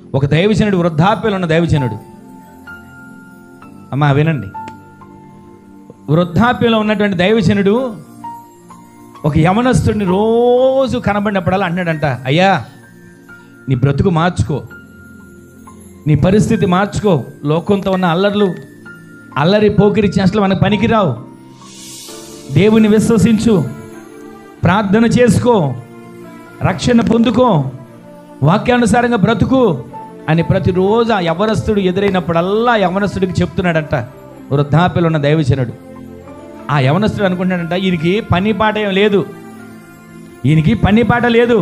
ఒక దైవజనుడు, వృద్ధాప్యంలో ఉన్న దైవజనుడు, అమ్మా వినండి, వృద్ధాప్యంలో ఉన్నటువంటి దైవజనుడు ఒక యవనస్తుడిని రోజు కనబడినప్పుడల్లా అంటున్నాడంట, అయ్యా నీ బ్రతుకు మార్చుకో, నీ పరిస్థితి మార్చుకో, లోకంతో ఉన్న అల్లరి పోకిరి చేష్టలు మనకు పనికిరావు, దేవుని విశ్వసించు, ప్రార్థన చేసుకో, రక్షణ పొందుకో, వాక్యానుసారంగా బ్రతుకు అని ప్రతిరోజు ఆ యవనస్తుడు ఎదురైనప్పుడల్లా యవనస్తుడికి చెప్తున్నాడంట వృద్ధాప్యలో ఉన్న దైవజనుడు. ఆ యవనస్తుడు అనుకుంటున్నాడంట, ఈయనకి పని పాట ఏం లేదు, ఈయనకి పని పాట లేదు,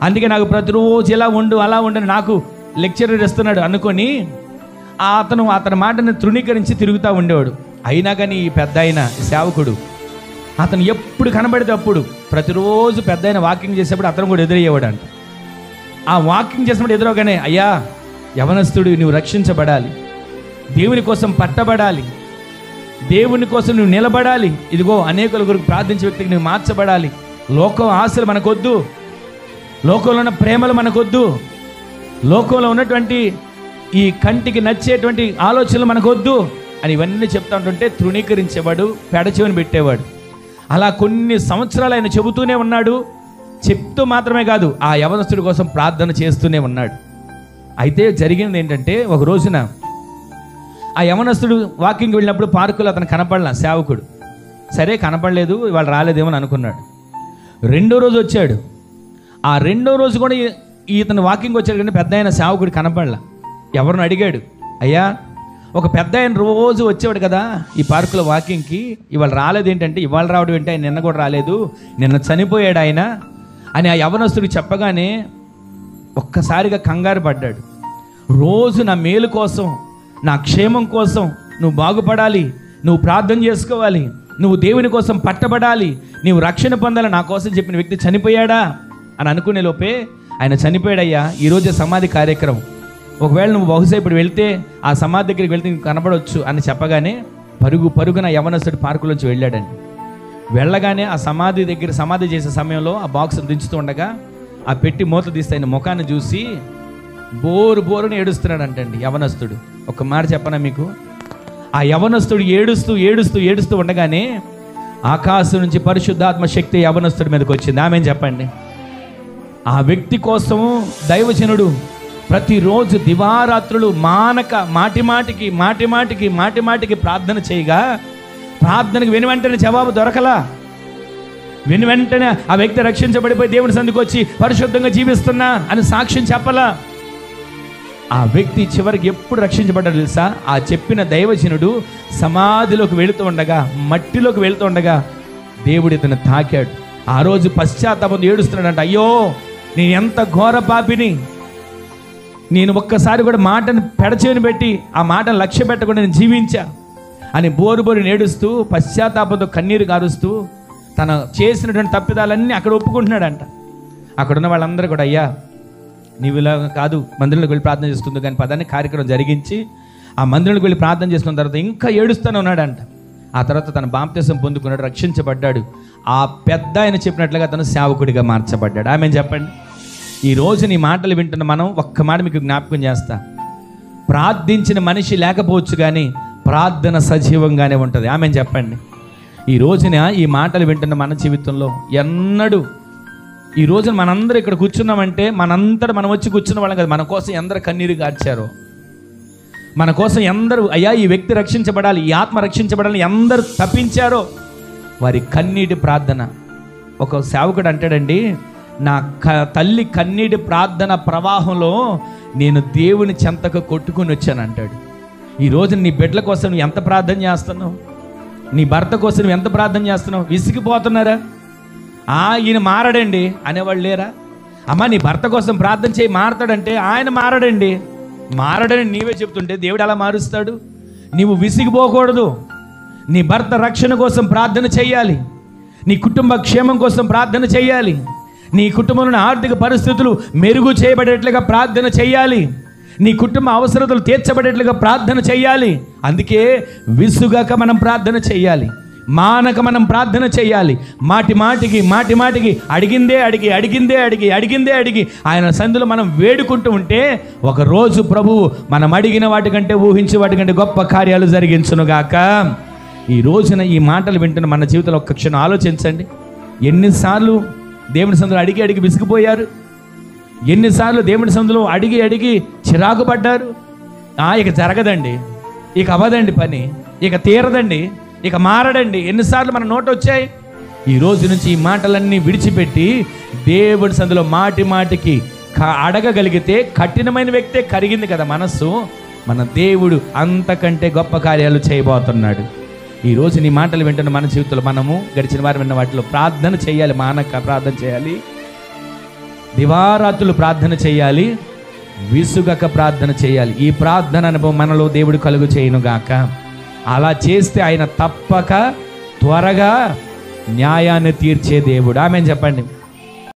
అందుకే నాకు ప్రతిరోజు ఇలా ఉండు అలా ఉండని నాకు లెక్చరర్ ఇస్తున్నాడు అనుకొని అతని మాటను తృణీకరించి తిరుగుతూ ఉండేవాడు. అయినా కానీ ఈ పెద్ద ఆయన సేవకుడు అతను ఎప్పుడు కనబడితే అప్పుడు ప్రతిరోజు పెద్ద ఆయన వాకింగ్ చేసేప్పుడు అతను కూడా ఎదురయ్యేవాడు అంట. ఆ వాకింగ్ చేసినప్పుడు ఎదురవగానే, అయ్యా యవనస్తుడు నువ్వు రక్షించబడాలి, దేవుని కోసం పట్టబడాలి, దేవుని కోసం నువ్వు నిలబడాలి, ఇదిగో అనేకుల గురించి ప్రార్థించే వ్యక్తికి నువ్వు మార్చబడాలి, లోకం ఆశలు మనకొద్దు, లోకంలో ఉన్న ప్రేమలు మనకొద్దు, లోకంలో ఉన్నటువంటి ఈ కంటికి నచ్చేటువంటి ఆలోచనలు మనకొద్దు అని ఇవన్నీ చెప్తా ఉంటుంటే తృణీకరించేవాడు, పెడచెవిని పెట్టేవాడు. అలా కొన్ని సంవత్సరాలు ఆయన చెబుతూనే ఉన్నాడు. చెప్తూ మాత్రమే కాదు, ఆ యవనస్తుడి కోసం ప్రార్థన చేస్తూనే ఉన్నాడు. అయితే జరిగింది ఏంటంటే, ఒక రోజున ఆ యవనస్తుడు వాకింగ్ వెళ్ళినప్పుడు పార్కులో అతను కనపడలా సేవకుడు. సరే కనపడలేదు, ఇవాళ రాలేదేమో అని అనుకున్నాడు. రెండో రోజు వచ్చాడు. ఆ రెండో రోజు కూడా ఇతను వాకింగ్ వచ్చాడు, కానీ పెద్ద ఆయన సేవకుడు కనపడలా. ఎవరిని అడిగాడు, అయ్యా ఒక పెద్ద ఆయన రోజు వచ్చేవాడు కదా ఈ పార్కులో వాకింగ్కి, ఇవాళ రాలేదు ఏంటంటే, ఇవాళ రావడం ఏంటి, ఆయన నిన్న కూడా రాలేదు, నిన్న చనిపోయాడు ఆయన అని ఆ యవనస్తుడికి చెప్పగానే ఒక్కసారిగా కంగారు పడ్డాడు. రోజు నా మేలు కోసం, నా క్షేమం కోసం నువ్వు బాగుపడాలి, నువ్వు ప్రార్థన చేసుకోవాలి, నువ్వు దేవుని కోసం పట్టబడాలి, నీవు రక్షణ పొందాలి, నా కోసం చెప్పిన వ్యక్తి చనిపోయాడా అని అనుకునే లోపే ఆయన చనిపోయాడయ్యా, ఈరోజే సమాధి కార్యక్రమం, ఒకవేళ నువ్వు బహుశా ఇప్పుడు వెళ్తే ఆ సమాధి దగ్గరికి వెళ్తే నీకు కనబడవచ్చు అని చెప్పగానే పరుగున యవనస్తుడు పార్కులోంచి వెళ్ళాడండి. వెళ్ళగానే ఆ సమాధి చేసే సమయంలో ఆ బాక్స్ దించుతూ ఉండగా ఆ పెట్టి మూత తీస్తే ఆయన ముఖాన్ని చూసి బోరుని ఏడుస్తున్నాడు అంటండి యవనస్తుడు. ఒక మాట చెప్పనా మీకు, ఆ యవనస్తుడు ఏడుస్తూ ఉండగానే ఆకాశం నుంచి పరిశుద్ధాత్మ శక్తి యవనస్తుడి మీదకి వచ్చింది. ఆమెను చెప్పండి. ఆ వ్యక్తి కోసము దైవజనుడు ప్రతిరోజు దివారాత్రులు మానక మాటిమాటికి ప్రార్థన చేయగా ప్రార్థనకు వెనువెంటనే జవాబు దొరకలా. వెనువెంటనే ఆ వ్యక్తి రక్షించబడిపోయి దేవుని సన్నిధికి వచ్చి పరిశుద్ధంగా జీవిస్తున్నా అని సాక్ష్యం చెప్పలా. ఆ వ్యక్తి చివరికి ఎప్పుడు రక్షించబడ్డాడు తెలుసా? ఆ చెప్పిన దైవజనుడు సమాధిలోకి వెళుతూ ఉండగా, మట్టిలోకి వెళుతూ ఉండగా దేవుడు ఇతను తాకాడు. ఆ రోజు పశ్చాత్తాపం ఏడుస్తున్నాడంట, అయ్యో నేను ఎంత ఘోర పాపిని, నేను ఒక్కసారి కూడా మాటను పెడచేని పెట్టి ఆ మాటను లక్ష్య పెట్టకుండా నేను జీవించా అని బోరు నేడుస్తూ పశ్చాత్తాపంతో కన్నీరు కారుస్తూ తన చేసినటువంటి తప్పిదాలన్నీ అక్కడ ఒప్పుకుంటున్నాడంట. అక్కడున్న వాళ్ళందరూ కూడా, అయ్యా నీవు ఇలా కాదు, మందిరంలోకి వెళ్ళి ప్రార్థన చేసుకుంది కానీ పదాన్ని కార్యక్రమం జరిగించి ఆ మందిరంలోకి వెళ్ళి ప్రార్థన చేసుకున్న తర్వాత ఇంకా ఏడుస్తూనే ఉన్నాడంట. ఆ తర్వాత తన బాప్తిసం పొందుకున్నాడు, రక్షించబడ్డాడు. ఆ పెద్ద ఆయన చెప్పినట్లుగా తను సేవకుడిగా మార్చబడ్డాడు. ఆమె చెప్పండి. ఈరోజు నీ మాటలు వింటున్న మనం ఒక్క మాట మీకు జ్ఞాపకం చేస్తా, ప్రార్థించిన మనిషి లేకపోవచ్చు కానీ ప్రార్థన సజీవంగానే ఉంటుంది. ఆమె చెప్పండి. ఈ రోజున ఈ మాటలు వింటున్న మన జీవితంలో ఎన్నడూ, ఈ రోజున మనందరూ ఇక్కడ కూర్చున్నామంటే మనంతటా మనం వచ్చి కూర్చున్న వాళ్ళం కదా, మన కోసం ఎందరు కన్నీరు గార్చారో, మన కోసం ఎందరూ అయ్యా ఈ వ్యక్తి రక్షించబడాలి, ఈ ఆత్మ రక్షించబడాలి ఎందరు తప్పించారో వారి కన్నీటి ప్రార్థన. ఒక సేవకుడు అంటాడండి, నా తల్లి కన్నీటి ప్రార్థన ప్రవాహంలో నేను దేవుని చెంతకు కొట్టుకుని వచ్చాను అంటాడు. ఈ రోజు నీ బిడ్డల కోసం నువ్వు ఎంత ప్రార్థన చేస్తున్నావు, నీ భర్త కోసం నువ్వు ఎంత ప్రార్థన చేస్తున్నావు? విసిగిపోతున్నారా? ఈయన మారడండి అనేవాళ్ళు లేరా? అమ్మ నీ భర్త కోసం ప్రార్థన చేయి, మారతాడంటే ఆయన మారడని నీవే చెప్తుంటే దేవుడు ఎలా మారుస్తాడు? నీవు విసిగిపోకూడదు. నీ భర్త రక్షణ కోసం ప్రార్థన చేయాలి, నీ కుటుంబ క్షేమం కోసం ప్రార్థన చేయాలి, నీ కుటుంబంలోని ఆర్థిక పరిస్థితులు మెరుగు చేయబడేట్లుగా ప్రార్థన చేయాలి, నీ కుటుంబ అవసరతలు తీర్చబడేట్లుగా ప్రార్థన చేయాలి. అందుకే విసుగాక మనం ప్రార్థన చేయాలి. మానక మనం ప్రార్థన చేయాలి. మాటి మాటికి అడిగిందే అడిగి ఆయన సందులో మనం వేడుకుంటూ ఉంటే ఒకరోజు ప్రభువు మనం అడిగిన వాటికంటే, ఊహించే వాటికంటే గొప్ప కార్యాలు జరిగించునుగాక. ఈ రోజున ఈ మాటలు వింటున్న మన జీవితంలో ఒక్క క్షణం ఆలోచించండి. ఎన్నిసార్లు దేవుని సందులో అడిగి విసిగిపోయారు? ఎన్నిసార్లు దేవుని సందులో అడిగి చిరాకు పడ్డారు? ఇక జరగదండి, ఇక అవ్వదండి పని, ఇక తీరదండి, ఇక మారడండి. ఎన్నిసార్లు మన నోట వచ్చాయి? ఈ రోజు నుంచి ఈ మాటలన్నీ విడిచిపెట్టి దేవుడి సందులో మాటికి అడగగలిగితే, కఠినమైన వ్యక్తే కరిగింది కదా మనస్సు, మన దేవుడు అంతకంటే గొప్ప కార్యాలు చేయబోతున్నాడు. ఈరోజు నీ మాటలు వింటున్న మన జీవితంలో మనము గడిచిన వారం విన్న వాటిలో ప్రార్థన చేయాలి. మానక ప్రార్థన చేయాలి, దివారాత్రులు ప్రార్థన చేయాలి, విసుగక ప్రార్థన చేయాలి. ఈ ప్రార్థన అనుభవం మనలో దేవుడు కలుగు చేయనుగాక. అలా చేస్తే ఆయన తప్పక త్వరగా న్యాయాన్ని తీర్చే దేవుడు. ఆమేన్ చెప్పండి.